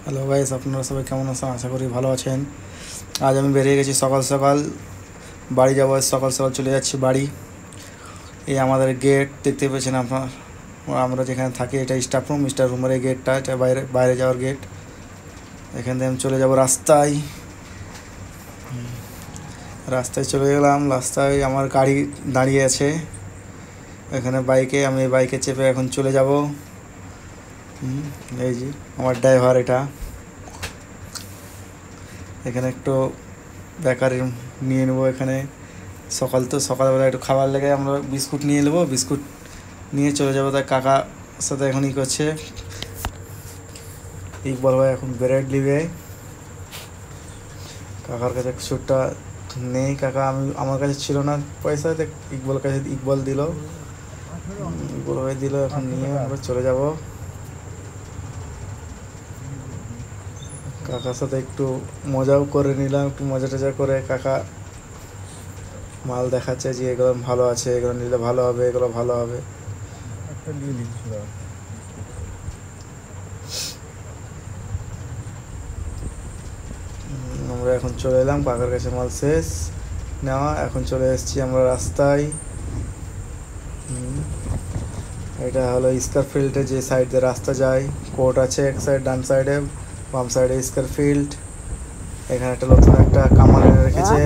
Hello guys, আপনারা সবাই কেমন আছেন? আশা করি ভালো আছেন। আজ আমি বেরিয়ে গেছি সকাল সকাল বাড়ি যাবো। সকাল সকাল চলে যাচ্ছি বাড়ি। এই আমাদের গেট দেখতে পেয়েছেন আপনার, আমরা যেখানে থাকি এটা স্টাফ রুমের এই গেটটা, এটা বাইরে বাইরে যাওয়ার গেট। এখান থেকে আমি চলে যাব রাস্তায়। রাস্তায় চলে গেলাম। রাস্তায় আমার গাড়ি দাঁড়িয়ে আছে এখানে বাইকে, আমি এই বাইকে চেপে এখন চলে যাব। এই যে আমার ড্রাইভার, এটা এখানে একটু বেকারি নিয়ে নেবো। এখানে সকালবেলা একটু খাবার লেগে আমরা বিস্কুট নিয়ে নেবো, বিস্কুট নিয়ে চলে যাবো। তাই কাকার সাথে এখন ই করছে, ইকবল ভাই এখন ব্রেড নিবে। কাকার কাছে ছুটটা নেই, কাকা আমার কাছে ছিল না পয়সা, ইকবল কাছে ইকবল দিল, ইকবল ভাই দিল। এখন নিয়ে আমরা চলে যাব। কাকার সাথে একটু মজাও করে নিলাম, একটু মজা টজা করে। কাকা মাল দেখাচ্ছে যে এগুলো ভালো আছে, এগুলো নিলে ভালো হবে, এগুলো ভালো হবে। আমরা এখন চলে এলাম, কাকার কাছে মাল শেষ নেওয়া। এখন চলে এসেছি আমরা রাস্তায়। এটা হলো স্কারফিল্ডে যে সাইড দিয়ে রাস্তা যায়। কোর্ট আছে এক সাইড, ডান সাইডে, বাম সাইডে স্কারফিল্ড। এখানে একটা নতুন একটা কামান এনে রেখেছে।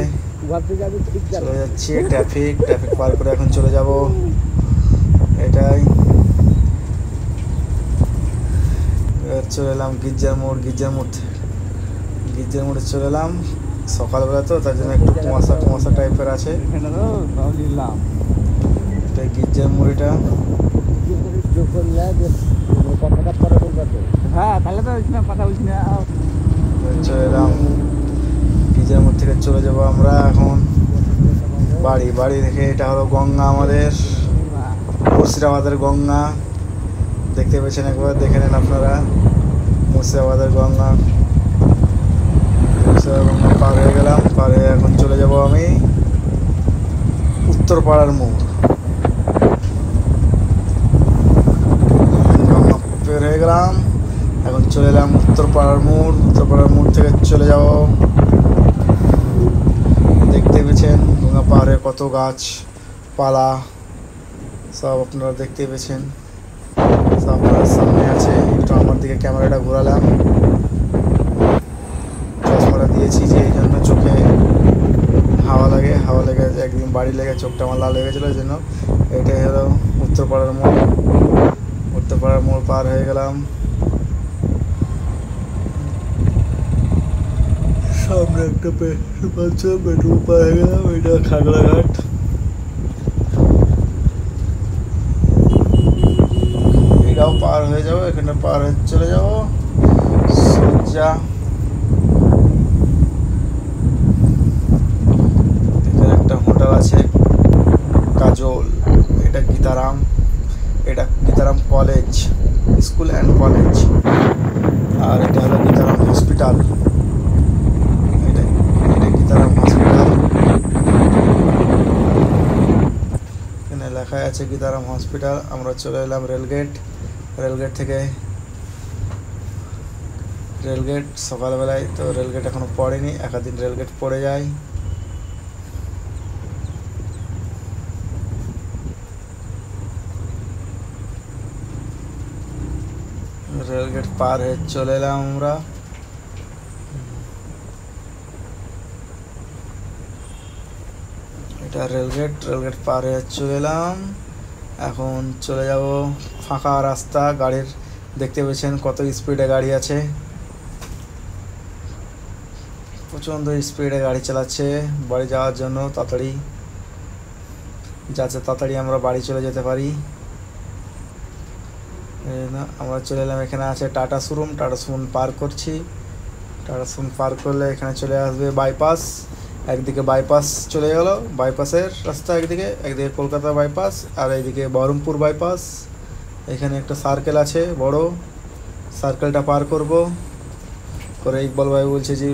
চলে যাচ্ছি, ট্রাফিক পার করে এখন চলে যাব। এটাই চলে এলাম গির্জার মোড়ে চলে এলাম। সকালবেলা তো, তার জন্য একটু কুয়াশা টাইপের আছে। এটা গির্জার মোড়। এটা চলে এলাম গির্জার মোড় থেকে চলে যাব আমরা এখন বাড়ি থেকে। এটা হলো গঙ্গা, আমাদের মুর্শিদাবাদের গঙ্গা দেখতে পেয়েছেন, একবার দেখে নেন আপনারা। মুর্শিদাবাদের গঙ্গা পার হয়ে গেলাম। পার হয়ে এখন চলে যাব আমি উত্তরপাড়ার মোড়। গঙ্গা পের হয়ে গেলাম, এখন চলে এলাম উত্তরপাড়ার মোড় থেকে চলে যাব। দেখতে পেয়েছেন গঙ্গা পাহাড়ে কত গাছপালা সব আপনারা দেখতে পেয়েছেন, সব আপনার সামনে আছে। একটু আমার দিকে ক্যামেরাটা ঘোরালাম, চশমাটা দিয়েছি যে এই জন্য চোখে হাওয়া লেগে একদিন বাড়ি লেগে চোখটা আমার লাল হয়ে গেছিলো, এই জন্য। এটাই হলো উত্তরপাড়ার মোড় পার হয়ে গেলাম। সামনে একটা পেট্রোল পার হয়ে গেলাম। এটা খাগড়াঘাট। এটাও পার হয়ে যাবো, এখানে পার হয়ে চলে যাবো সোজা। এখানে একটা হোটেল আছে কাজল, এটা Gitaram college, school and college. আর এটা হলো গীতারাম হসপিটাল। এটা গীতারাম হসপিটাল, এখানে লেখা আছে গীতারাম হসপিটাল। আমরা চলে এলাম রেলগেট থেকে। রেলগেট সকালবেলায় তো রেলগেট এখনো পড়েনি, একাদিন রেলগেট পড়ে যায়। রেলগেট পার হয়ে চলে এলাম আমরা। এটা রেলগেট পার হয়ে চলে এলাম। এখন চলে যাব ফাঁকা রাস্তা। গাড়ির দেখতে পেয়েছেন কত স্পিডে গাড়ি আছে, প্রচণ্ড স্পিডে গাড়ি চালাচ্ছে বাড়ি যাওয়ার জন্য। তাড়াতাড়ি আমরা বাড়ি চলে যেতে পারি। আমরা চলে এলাম, এখানে আছে টাটা শোরুম পার করছি। টাটা শোরুম পার করলে এখানে চলে আসবে বাইপাস। একদিকে বাইপাস চলে গেল, বাইপাসের রাস্তা একদিকে কলকাতা বাইপাস, আর এইদিকে বহরমপুর বাইপাস। এখানে একটা সার্কেল আছে বড়, সার্কেলটা পার করব করে ইকবাল ভাই বলছে যে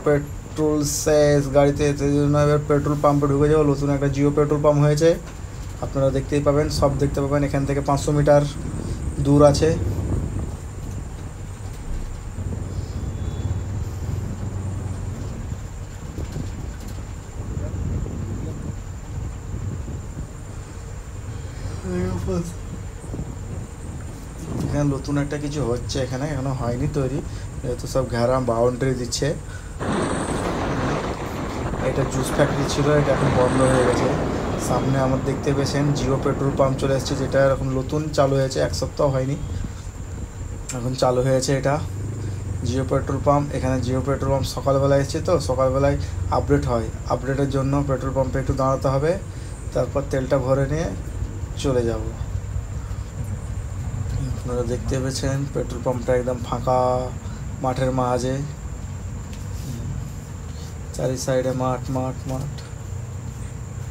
পেট্রোল শেষ গাড়িতে, সেই জন্য এবার পেট্রোল পাম্পে ঢুকে যাবো। নতুন একটা জিও পেট্রোল পাম্প হয়েছে, আপনারা দেখতেই পাবেন, সব দেখতে পাবেন। এখান থেকে 500 মিটার দূর আছে। এখানে নতুন একটা কিছু হচ্ছে, এখানে এখনো হয়নি তৈরি, যেহেতু সব ঘেরা বাউন্ডারি দিচ্ছে। এটা জুস ফ্যাক্টরি ছিল, এটা এখন বন্ধ হয়ে গেছে। সামনে আমার দেখতে পেয়েছেন জিও পেট্রোল পাম্প চলে এসেছে, যেটা এখন নতুন চালু হয়েছে, 1 সপ্তাহ হয়নি, এখন চালু হয়েছে এটা জিও পেট্রোল পাম্প। এখানে জিও পেট্রোল পাম্প সকালবেলায় এসেছে, তো সকালবেলায় আপডেট হয়, আপডেটের জন্য পেট্রোল পাম্পে একটু দাঁড়াতে হবে, তারপর তেলটা ভরে নিয়ে চলে যাব। আপনারা দেখতে পেয়েছেন পেট্রোল পাম্পটা একদম ফাঁকা মাঠের মাঝে, চারি সাইডে মাঠ মাঠ মাঠ।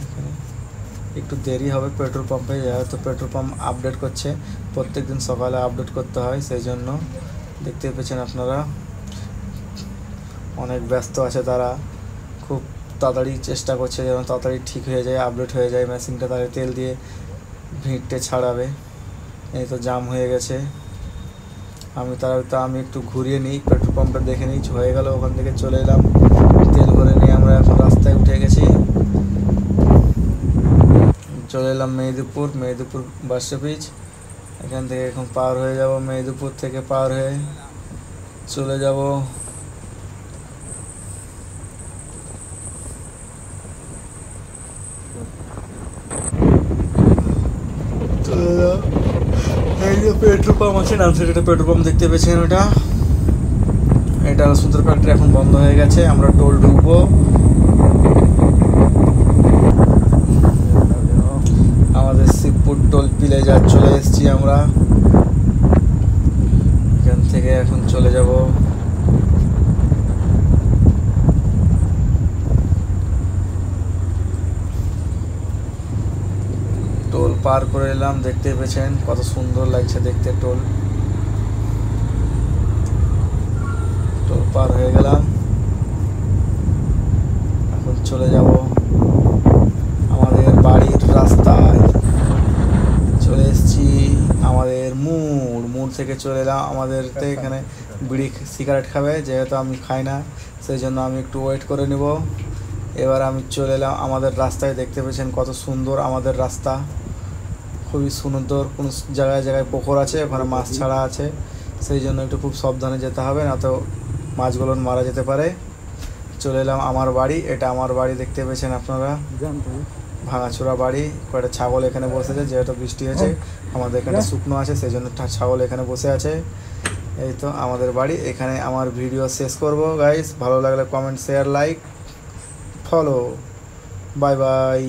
এখানে একটু দেরি হবে পেট্রোল পাম্পে, যেহেতু পেট্রোল পাম্প আপডেট করছে, প্রত্যেক দিন সকালে আপডেট করতে হয়, সেই জন্য দেখতে পেয়েছেন আপনারা অনেক ব্যস্ত আছে তারা, খুব তাড়াতাড়ি চেষ্টা করছে যেন তাড়াতাড়ি ঠিক হয়ে যায়, আপডেট হয়ে যায় মেশিনটা, তাদের তেল দিয়ে ভিড়টে ছাড়াবে। এই তো জাম হয়ে গেছে, আমি একটু ঘুরিয়ে নিই, পেট্রোল পাম্পটা দেখে নিই, হয়ে গেল, ওখান থেকে চলে এলাম, তেল ভরে নিয়ে আমরা এখন রাস্তায় উঠে গেছি, চলে এলাম মেদিনীপুর বাস স্টপেজ। এখান থেকে এখন পার হয়ে যাব, মেদিনীপুর থেকে পার হয়ে চলে যাব এই যে পেট্রোল পাম্প আছে, নাম সাইডে একটা পেট্রোল পাম্প দেখতে পেয়েছেন, এটা সুন্দর ফ্যাক্টরি এখন বন্ধ হয়ে গেছে, আমরা টোল ঢুকবো। আমাদের শিবপুর টোল প্লাজা চলে এসেছি আমরা, এখান থেকে এখন চলে যাব টোল পার করে এলাম, দেখতে পেয়েছেন কত সুন্দর লাগছে দেখতে, টোল পার হয়ে গেলাম, এখন চলে যাব আমাদের বাড়ির রাস্তায়, চলে এসেছি আমাদের মোড় থেকে চলে এলাম আমাদের, এখানে বিড়ি সিগারেট খাবে, যেহেতু আমি খাই না সেই জন্য আমি একটু ওয়েট করে নেব। এবার আমি চলে এলাম আমাদের রাস্তায়, দেখতে পেয়েছেন কত সুন্দর আমাদের রাস্তা, খুবই সুন্দর, কোনো জায়গায় জায়গায় পুকুর আছে, ওখানে মাছ ছাড়া আছে, সেই জন্য একটু খুব সাবধানে যেতে হবে, না তো মাছগুলো মারা যেতে পারে। চলে এলাম আমার বাড়ি, এটা আমার বাড়ি দেখতে পেয়েছেন আপনারা, ভাঙাচোরা বাড়ি, কয়েকটা ছাগল এখানে বসেছে, যেহেতু বৃষ্টি হয়েছে, আমাদের এখানে শুকনো আছে সেই জন্য ছাগল এখানে বসে আছে। এই তো আমাদের বাড়ি, এখানে আমার ভিডিও শেষ করব গাইস, ভালো লাগলে comment share like follow, bye bye.